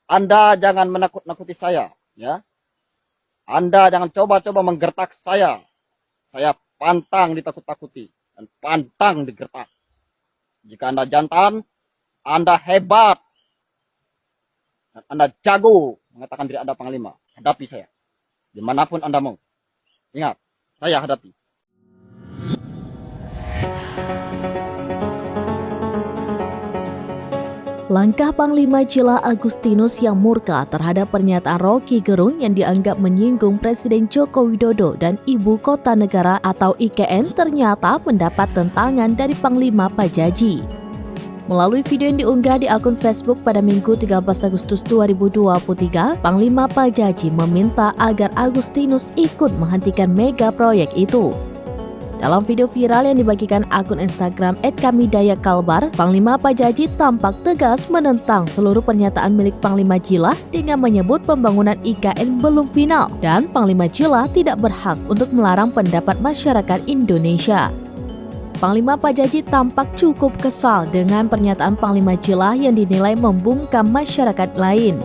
Anda jangan menakut-nakuti saya, ya. Anda jangan coba-coba menggertak saya. Saya pantang ditakut-takuti dan pantang digertak. Jika Anda jantan, Anda hebat, dan Anda jago mengatakan diri Anda panglima. Hadapi saya, dimanapun Anda mau. Ingat, saya hadapi. Langkah Panglima Jila Agustinus yang murka terhadap pernyataan Roky Gerung yang dianggap menyinggung Presiden Joko Widodo dan Ibu Kota Negara atau IKN ternyata mendapat tentangan dari Panglima Pajaji. Melalui video yang diunggah di akun Facebook pada Minggu 13 Agustus 2023, Panglima Pajaji meminta agar Agustinus ikut menghentikan mega proyek itu. Dalam video viral yang dibagikan akun Instagram @kamidayakalbar, Panglima Pajaji tampak tegas menentang seluruh pernyataan milik Panglima Jila dengan menyebut pembangunan IKN belum final dan Panglima Jila tidak berhak untuk melarang pendapat masyarakat Indonesia. Panglima Pajaji tampak cukup kesal dengan pernyataan Panglima Jila yang dinilai membungkam masyarakat lain.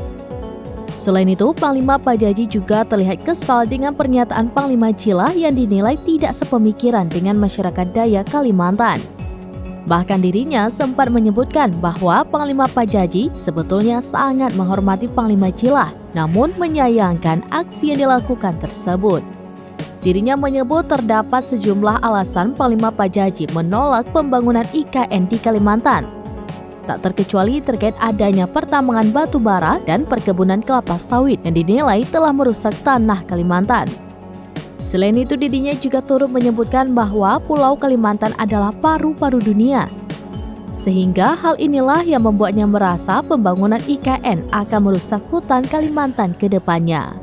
Selain itu, Panglima Pajaji juga terlihat kesal dengan pernyataan Panglima Jila yang dinilai tidak sepemikiran dengan masyarakat Dayak Kalimantan. Bahkan dirinya sempat menyebutkan bahwa Panglima Pajaji sebetulnya sangat menghormati Panglima Jila, namun menyayangkan aksi yang dilakukan tersebut. Dirinya menyebut terdapat sejumlah alasan Panglima Pajaji menolak pembangunan IKN di Kalimantan. Tak terkecuali terkait adanya pertambangan batu bara dan perkebunan kelapa sawit yang dinilai telah merusak tanah Kalimantan. Selain itu, dirinya juga turut menyebutkan bahwa Pulau Kalimantan adalah paru-paru dunia. Sehingga hal inilah yang membuatnya merasa pembangunan IKN akan merusak hutan Kalimantan ke depannya.